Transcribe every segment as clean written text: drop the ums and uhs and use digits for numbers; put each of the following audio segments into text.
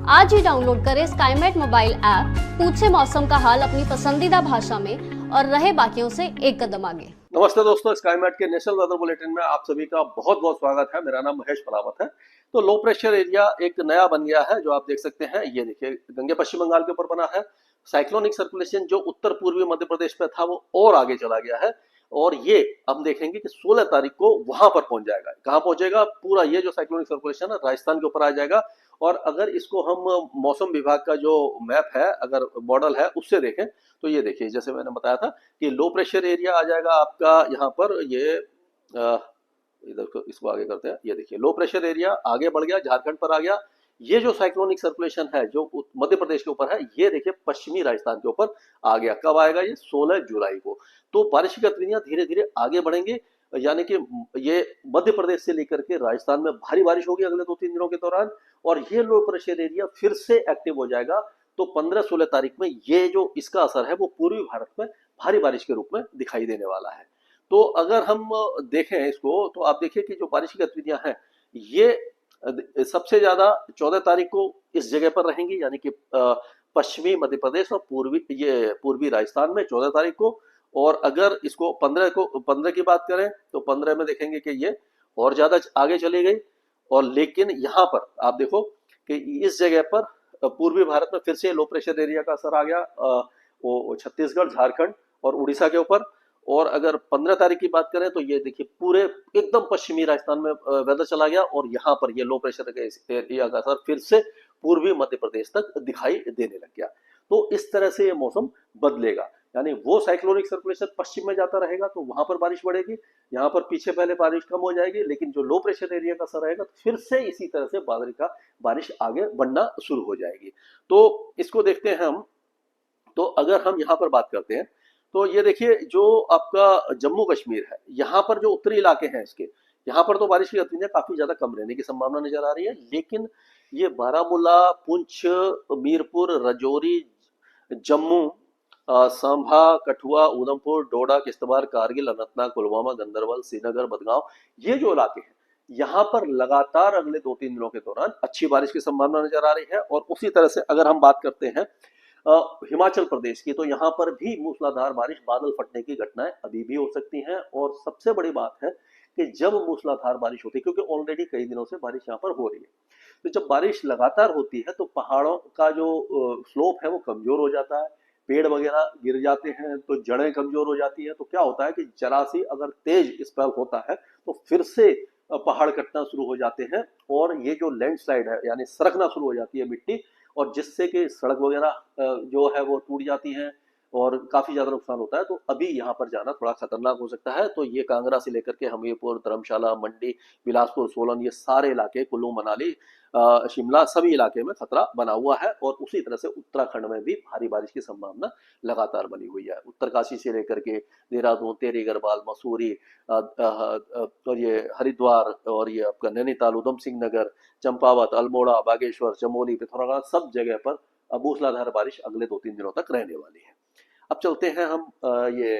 आज ही डाउनलोड करें Skymet mobile app, पूछे मौसम का हाल अपनी पसंदीदा भाषा में और रहे बाकियों से एक कदम आगे। नमस्ते दोस्तों, स्काईमेट के नेशनल वेदर बुलेटिन में आप सभी का बहुत बहुत स्वागत है। मेरा नाम महेश पलावत है। तो लो प्रेशर एरिया एक नया बन गया है जो आप देख सकते हैं। ये देखिए गंगे पश्चिम बंगाल के ऊपर बना है। साइक्लोनिक सर्कुलेशन जो उत्तर पूर्वी मध्य प्रदेश में था वो और आगे चला गया है और ये हम देखेंगे कि 16 तारीख को वहां पर पहुंच जाएगा। कहां पहुंचेगा? पूरा ये जो साइक्लोनिक सर्कुलेशन है राजस्थान के ऊपर आ जाएगा। और अगर इसको हम मौसम विभाग का जो मैप है, अगर मॉडल है, उससे देखें तो ये देखिए जैसे मैंने बताया था कि लो प्रेशर एरिया आ जाएगा आपका यहाँ पर। ये इधर इसको आगे करते हैं। ये देखिए लो प्रेशर एरिया आगे बढ़ गया, झारखंड पर आ गया। ये जो साइक्लोनिक सर्कुलेशन है जो मध्य प्रदेश के ऊपर है, ये देखिए पश्चिमी राजस्थान के ऊपर आ गया। कब आएगा? ये 16 जुलाई को। तो बारिश की गतिविधियां धीरे धीरे आगे बढ़ेंगे, यानी कि ये मध्य प्रदेश से लेकर के राजस्थान में भारी बारिश होगी अगले 2-3 दिनों के दौरान। और ये लो प्रेशर एरिया फिर से एक्टिव हो जाएगा। तो 15-16 तारीख में ये जो इसका असर है वो पूर्वी भारत में भारी बारिश के रूप में दिखाई देने वाला है। तो अगर हम देखें इसको तो आप देखिए कि जो बारिश की गतिविधियां हैं ये सबसे ज्यादा 14 तारीख को इस जगह पर रहेंगी, यानी कि पश्चिमी मध्य प्रदेश और पूर्वी राजस्थान में 14 तारीख को। और अगर इसको 15 की बात करें तो 15 में देखेंगे कि ये और ज्यादा आगे चली गई। और लेकिन यहाँ पर आप देखो कि इस जगह पर पूर्वी भारत में फिर से लो प्रेशर एरिया का असर आ गया, वो छत्तीसगढ़, झारखंड और उड़ीसा के ऊपर। और अगर 15 तारीख की बात करें तो ये देखिए पूरे एकदम पश्चिमी राजस्थान में वेदर चला गया और यहाँ पर ये लो प्रेशर एरिया का असर फिर से पूर्वी मध्य प्रदेश तक दिखाई देने लग गया। तो इस तरह से ये मौसम बदलेगा, यानी वो साइक्लोनिक सर्कुलेशन पश्चिम में जाता रहेगा तो वहां पर बारिश बढ़ेगी, यहाँ पर पीछे पहले बारिश कम हो जाएगी। लेकिन जो लो प्रेशर एरिया का असर रहेगा तो फिर से इसी तरह से बारिश आगे बढ़ना शुरू हो जाएगी। तो इसको देखते हैं हम। तो अगर हम यहाँ पर बात करते हैं तो ये देखिए जो आपका जम्मू कश्मीर है, यहाँ पर जो उत्तरी इलाके हैं इसके, यहाँ पर तो बारिश की गतिविधियां काफी ज्यादा कम रहने की संभावना नजर आ रही है। लेकिन ये बारामूला, पुंछ, मीरपुर, राजौरी, जम्मू, सांभा, कठुआ, उधमपुर, डोडा, किश्तवाड़, कारगिल, अनंतनाग, पुलवामा, गंदरबल, श्रीनगर, बदगांव, ये जो इलाके हैं यहाँ पर लगातार अगले 2-3 दिनों के दौरान अच्छी बारिश की संभावना नजर आ रही है। और उसी तरह से अगर हम बात करते हैं हिमाचल प्रदेश की, तो यहाँ पर भी मूसलाधार बारिश, बादल फटने की घटनाएं अभी भी हो सकती हैं। और सबसे बड़ी बात है कि जब मूसलाधार बारिश होती है, क्योंकि ऑलरेडी कई दिनों से बारिश यहाँ पर हो रही है, तो जब बारिश लगातार होती है तो पहाड़ों का जो स्लोप है वो कमजोर हो जाता है, पेड़ वगैरह गिर जाते हैं तो जड़ें कमजोर हो जाती है। तो क्या होता है कि जरा सी अगर तेज स्पेल होता है तो फिर से पहाड़ कटना शुरू हो जाते हैं और ये जो लैंडस्लाइड है यानी सरकना शुरू हो जाती है मिट्टी, और जिससे कि सड़क वगैरह जो है वो टूट जाती हैं और काफी ज्यादा नुकसान होता है। तो अभी यहाँ पर जाना थोड़ा खतरनाक हो सकता है। तो ये कांगड़ा से लेकर के हमीरपुर, धर्मशाला, मंडी, बिलासपुर, सोलन, ये सारे इलाके, कुल्लू मनाली, शिमला, सभी इलाके में खतरा बना हुआ है। और उसी तरह से उत्तराखंड में भी भारी बारिश की संभावना लगातार बनी हुई है। उत्तरकाशी से लेकर के देहरादून, टेहरी गढ़वाल, मसूरी और ये हरिद्वार और ये आपका नैनीताल, उधम सिंह नगर, चंपावत, अल्मोड़ा, बागेश्वर, चमोली, पिथौरागढ़, सब जगह पर मूसलाधार बारिश अगले 2-3 दिनों तक रहने वाली है। अब चलते हैं हम ये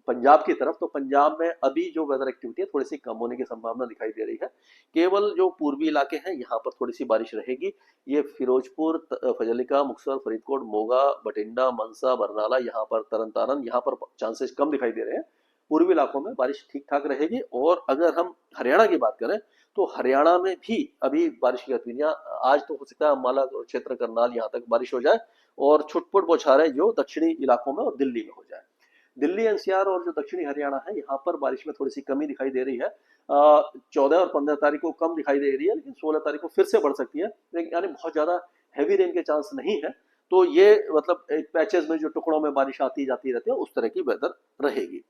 पंजाब की तरफ। तो पंजाब में अभी जो वेदर एक्टिविटी है थोड़ी सी कम होने की संभावना दिखाई दे रही है। केवल जो पूर्वी इलाके हैं यहाँ पर थोड़ी सी बारिश रहेगी। ये फिरोजपुर, फजलिका, मुक्तसर, फरीदकोट, मोगा, बठिंडा, मनसा, बरनाला, यहाँ पर तरन तारन, यहाँ पर चांसेस कम दिखाई दे रहे हैं। पूर्वी इलाकों में बारिश ठीक ठाक रहेगी। और अगर हम हरियाणा की बात करें तो हरियाणा में भी अभी बारिश की गतिविधियां, आज तो हो सकता है अम्बाला क्षेत्र, करनाल, यहाँ तक बारिश हो जाए और छुटपुट बौछारें जो दक्षिणी इलाकों में और दिल्ली में हो जाए। दिल्ली, एनसीआर और जो दक्षिणी हरियाणा है यहाँ पर बारिश में थोड़ी सी कमी दिखाई दे रही है। 14 और 15 तारीख को कम दिखाई दे रही है, लेकिन 16 तारीख को फिर से बढ़ सकती है। लेकिन यानी बहुत ज्यादा हैवी रेन के चांस नहीं है। तो ये मतलब एक पैचेस में जो टुकड़ों में बारिश आती जाती रहती है उस तरह की वेदर रहेगी।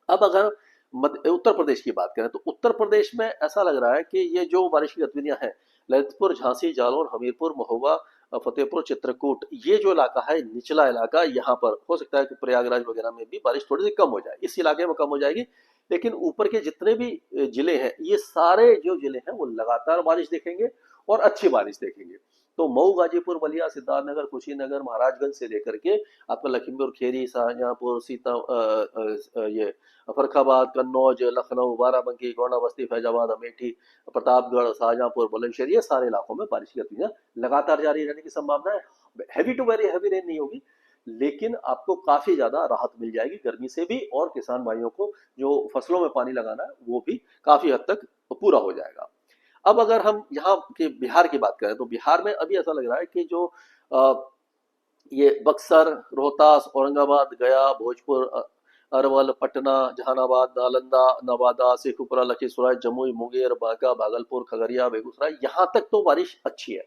अब अगर उत्तर प्रदेश की बात करें तो उत्तर प्रदेश में ऐसा लग रहा है कि ये जो बारिश की गतिविधियां हैं, ललितपुर, झांसी, जालौर, हमीरपुर, महोबा, फतेहपुर, चित्रकूट, ये जो इलाका है निचला इलाका, यहाँ पर हो सकता है कि प्रयागराज वगैरह में भी बारिश थोड़ी सी कम हो जाए। इस इलाके में कम हो जाएगी लेकिन ऊपर के जितने भी जिले हैं, ये सारे जो जिले हैं वो लगातार बारिश देखेंगे और अच्छी बारिश देखेंगे। तो मऊ, गाजीपुर, बलिया, सिद्धार्थनगर, कुशीनगर, महाराजगंज से लेकर के आपका लखीमपुर खीरी, शाहजहांपुर, ये फर्रुखाबाद, कन्नौज, लखनऊ, बाराबंकी, गोंडा, बस्ती, फैजाबाद, अमेठी, प्रतापगढ़, शाहजहांपुर, बुलंदशहर, ये सारे इलाकों में बारिश की गतिविधियां लगातार जारी रहने की संभावना है। Heavy to very heavy rain नहीं होगी, लेकिन आपको काफी ज्यादा राहत मिल जाएगी गर्मी से भी, और किसान भाइयों को जो फसलों में पानी लगाना है वो भी काफी हद तक पूरा हो जाएगा। अब अगर हम यहाँ के बिहार की बात करें, तो बिहार में अभी ऐसा लग रहा है कि जो अ, ये बक्सर, रोहतास, औरंगाबाद, गया, भोजपुर, अरवल, पटना, जहानाबाद, नालंदा, नवादा, शेखपुरा, लखीसराय, जमुई, मुंगेर, बांका, भागलपुर, खगड़िया, बेगूसराय, यहाँ तक तो बारिश अच्छी है।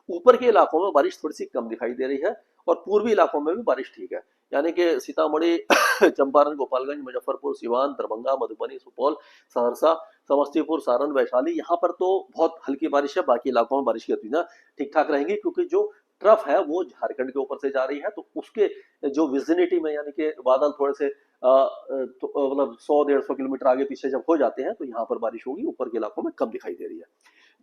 ऊपर के इलाकों में बारिश थोड़ी सी कम दिखाई दे रही है, और पूर्वी इलाकों में भी बारिश ठीक है, यानी कि सीतामढ़ी, चंपारण, गोपालगंज, मुजफ्फरपुर, सिवान, दरभंगा, मधुबनी, सुपौल, सहरसा, समस्तीपुर, सारण, वैशाली, यहाँ पर तो बहुत हल्की बारिश है। बाकी इलाकों में बारिश की गतिविधियां ठीक ठाक रहेंगी, क्योंकि जो ट्रफ है वो झारखंड के ऊपर से जा रही है, तो उसके जो विजिनिटी में, यानी कि बादल थोड़े से मतलब 100-150 किलोमीटर आगे पीछे जब हो जाते हैं, तो यहाँ पर बारिश होगी, ऊपर के इलाकों में कम दिखाई दे रही है।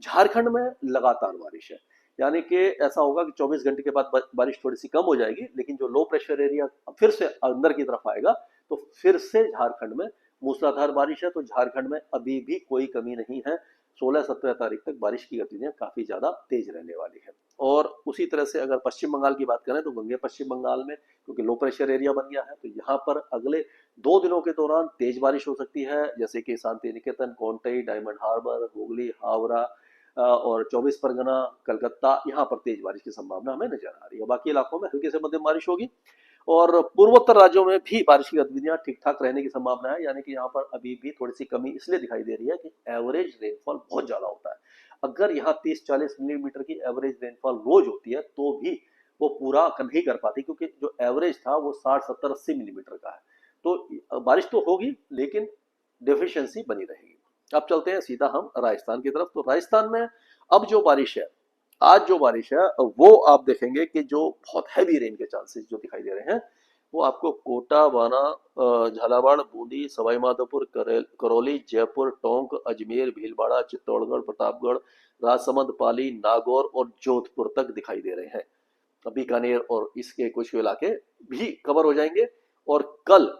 झारखंड में लगातार बारिश है, यानी कि ऐसा होगा कि 24 घंटे के बाद बारिश थोड़ी सी कम हो जाएगी, लेकिन जो लो प्रेशर एरिया फिर से अंदर की तरफ आएगा, तो फिर से झारखंड में मूसलाधार बारिश है। तो झारखंड में अभी भी कोई कमी नहीं है, 16-17 तारीख तक बारिश की गतिविधियां काफी ज्यादा तेज रहने वाली है। और उसी तरह से अगर पश्चिम बंगाल की बात करें, तो गंगे पश्चिम बंगाल में क्योंकि लो प्रेशर एरिया बन गया है, तो यहाँ पर अगले 2 दिनों के दौरान तेज बारिश हो सकती है, जैसे कि शांति निकेतन, कोंटई, डायमंड हार्बर, हुगली, हावड़ा और 24 परगना, कलकत्ता, यहाँ पर तेज बारिश की संभावना हमें नजर आ रही है। बाकी इलाकों में हल्की से मध्यम बारिश होगी, और पूर्वोत्तर राज्यों में भी बारिश की गतिविधियां ठीक ठाक रहने की संभावना है, यानी कि यहाँ पर अभी भी थोड़ी सी कमी इसलिए दिखाई दे रही है कि एवरेज रेनफॉल बहुत ज्यादा होता है। अगर यहाँ 30-40 मिलीमीटर की एवरेज रेनफॉल रोज होती है, तो भी वो पूरा नहीं कर पाती, क्योंकि जो एवरेज था वो 60-70-80 मिलीमीटर का है। तो बारिश तो होगी, लेकिन डेफिशिएंसी बनी रहेगी। अब चलते हैं सीधा हम राजस्थान की तरफ। तो राजस्थान में अब जो बारिश है, आज जो बारिश है, वो आप देखेंगे कि जो बहुत हैवी रेन के चांसेस जो दिखाई दे रहे हैं, वो आपको कोटा, बाना, झालावाड़, बूंदी, सवाई माधोपुर, करौली, जयपुर, टोंक, अजमेर, भीलवाड़ा, चित्तौड़गढ़, प्रतापगढ़, राजसमंद, पाली, नागौर और जोधपुर तक दिखाई दे रहे हैं। बीकानेर और इसके कुछ इलाके भी कवर हो जाएंगे, और कल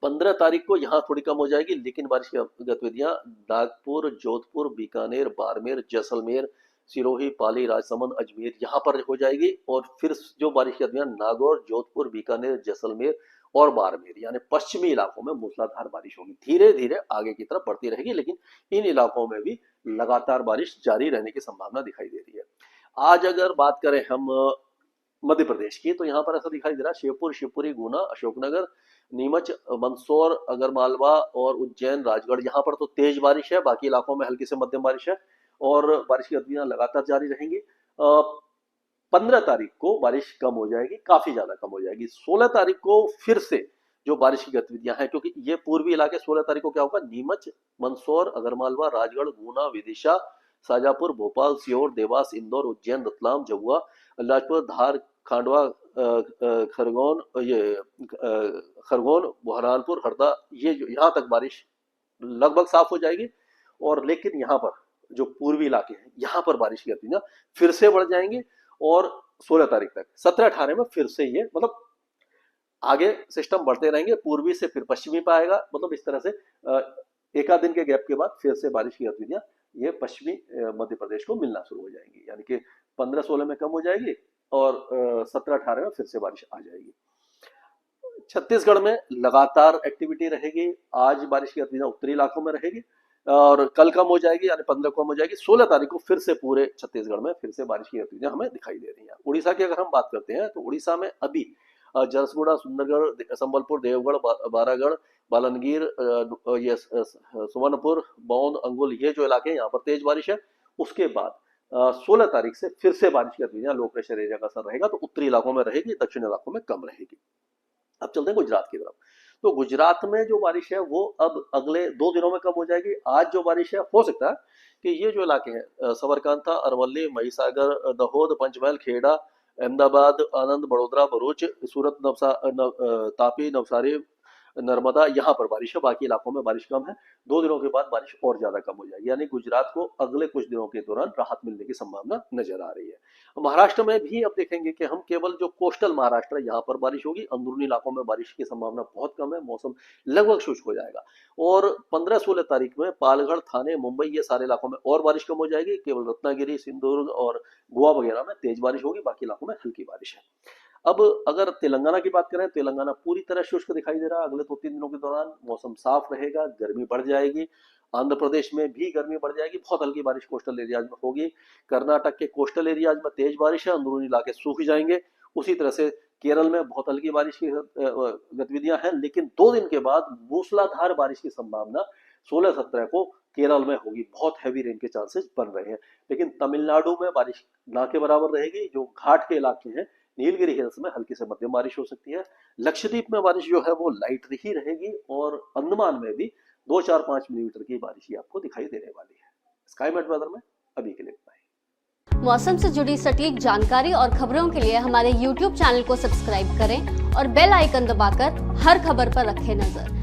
15 तारीख को यहाँ थोड़ी कम हो जाएगी, लेकिन बारिश की गतिविधियां नागपुर, जोधपुर, बीकानेर, बाड़मेर, जैसलमेर, सिरोही, पाली, राजसमंद, अजमेर, यहाँ पर हो जाएगी। और फिर जो बारिश की गतिविधियां नागौर, जोधपुर, बीकानेर, जैसलमेर और बाड़मेर, यानी पश्चिमी इलाकों में मूसलाधार बारिश होगी, धीरे धीरे आगे की तरफ बढ़ती रहेगी, लेकिन इन इलाकों में भी लगातार बारिश जारी रहने की संभावना दिखाई दे रही है। आज अगर बात करें हम मध्य प्रदेश की, तो यहाँ पर ऐसा दिखाई दे रहा है, शिवपुर, शिवपुरी, गुना, अशोकनगर, नीमच, मंदसौर, अगरमालवा और उज्जैन, राजगढ़, यहाँ पर तो तेज बारिश है। बाकी इलाकों में हल्की से मध्यम बारिश है, और बारिश की गतिविधियां लगातार जारी रहेंगी। 15 तारीख को बारिश कम हो जाएगी, काफी ज्यादा कम हो जाएगी। 16 तारीख को फिर से जो बारिश की गतिविधियां हैं, क्योंकि ये पूर्वी इलाके 16 तारीख को क्या होगा, नीमच, मंदसौर, अगरमालवा, राजगढ़, गुना, विदिशा, शाजापुर, भोपाल, सीहोर, देवास, इंदौर, उज्जैन, रतलाम, झाबुआ, अलीराजपुर, धार, खांडवा, खरगोन, खरगोन, बुरहानपुर, हरदा, ये जो यहाँ तक बारिश लगभग साफ हो जाएगी। और लेकिन यहाँ पर जो पूर्वी इलाके हैं, यहाँ पर बारिश की गतिविधियां फिर से बढ़ जाएंगी, और 16 तारीख तक 17-18 में फिर से ये मतलब आगे सिस्टम बढ़ते रहेंगे, पूर्वी से फिर पश्चिमी पे आएगा, मतलब इस तरह से एक आध दिन के गैप के बाद फिर से बारिश की गतिविधियां ये पश्चिमी मध्य प्रदेश को मिलना शुरू हो जाएंगी, यानी कि 15-16 में कम हो जाएगी, और 17-18 में फिर से बारिश आ जाएगी। छत्तीसगढ़ में लगातार एक्टिविटी रहेगी। आज बारिश की गतिविधियां उत्तरी इलाकों में रहेगी, और कल कम हो जाएगी, यानी 15 को कम हो जाएगी। 16 तारीख को फिर से पूरे छत्तीसगढ़ में फिर से बारिश की गतिविधियां हमें दिखाई दे रही हैं। उड़ीसा की अगर हम बात करते हैं, तो उड़ीसा में अभी झरसगुड़ा, सुंदरगढ़, संबलपुर, देवगढ़, बारागढ़, बालनगीर, ये सुवर्णपुर, बौंद, अंगुल, ये जो इलाके हैं, यहाँ पर तेज बारिश है। उसके बाद 16 तारीख से फिर से बारिश की गतिविधियां लो प्रेशर एरिया का असर रहेगा, तो उत्तरी इलाकों में रहेगी, दक्षिण इलाकों में कम रहेगी। अब चलते हैं गुजरात की तरफ। तो गुजरात में जो बारिश है वो अब अगले 2 दिनों में कम हो जाएगी। आज जो बारिश है, हो सकता है कि ये जो इलाके हैं, सबरकांठा, अरवली, महिसागर, दाहोद, पंचमहल, खेड़ा, अहमदाबाद, आनंद, बड़ोदरा, भरूच, सूरत, तापी, नवसारी, नर्मदा यहाँ पर बारिश है, बाकी इलाकों में बारिश कम है। 2 दिनों के बाद बारिश और ज्यादा कम हो जाएगी, यानी गुजरात को अगले कुछ दिनों के दौरान राहत मिलने की संभावना नजर आ रही है। महाराष्ट्र में भी अब देखेंगे कि हम केवल जो कोस्टल महाराष्ट्र है यहाँ पर बारिश होगी, अंदरूनी इलाकों में बारिश की संभावना बहुत कम है, मौसम लगभग शुष्क हो जाएगा। और 15-16 तारीख में पालघर, थाने, मुंबई ये सारे इलाकों में और बारिश कम हो जाएगी, केवल रत्नागिरी, सिंधुदुर्ग और गोवा वगैरह में तेज बारिश होगी, बाकी इलाकों में हल्की बारिश है। अब अगर तेलंगाना की बात करें, तेलंगाना पूरी तरह शुष्क दिखाई दे रहा है। अगले 2-3 दिनों के दौरान मौसम साफ रहेगा, गर्मी बढ़ जाएगी। आंध्र प्रदेश में भी गर्मी बढ़ जाएगी, बहुत हल्की बारिश कोस्टल एरियाज में होगी। कर्नाटक के कोस्टल एरियाज में तेज बारिश है, अंदरूनी इलाके सूख जाएंगे। उसी तरह से केरल में बहुत हल्की बारिश की गतिविधियां हैं, लेकिन 2 दिन के बाद मूसलाधार बारिश की संभावना 16-17 को केरल में होगी। बहुत हैवी रेन के चांसेस बन रहे हैं। लेकिन तमिलनाडु में बारिश ना के बराबर रहेगी। जो घाट के इलाके हैं, नीलगिरी हिल्स में हल्की से मध्यम बारिश हो सकती है। लक्षद्वीप में बारिश जो है वो लाइट ही रहेगी, और अंडमान में भी 2-4-5 मिलीमीटर की बारिश ही आपको दिखाई देने वाली है। स्काईमेट वेदर में अभी के लिए इतना ही। मौसम से जुड़ी सटीक जानकारी और खबरों के लिए हमारे YouTube चैनल को सब्सक्राइब करें और बेल आइकन दबाकर हर खबर पर रखें नजर।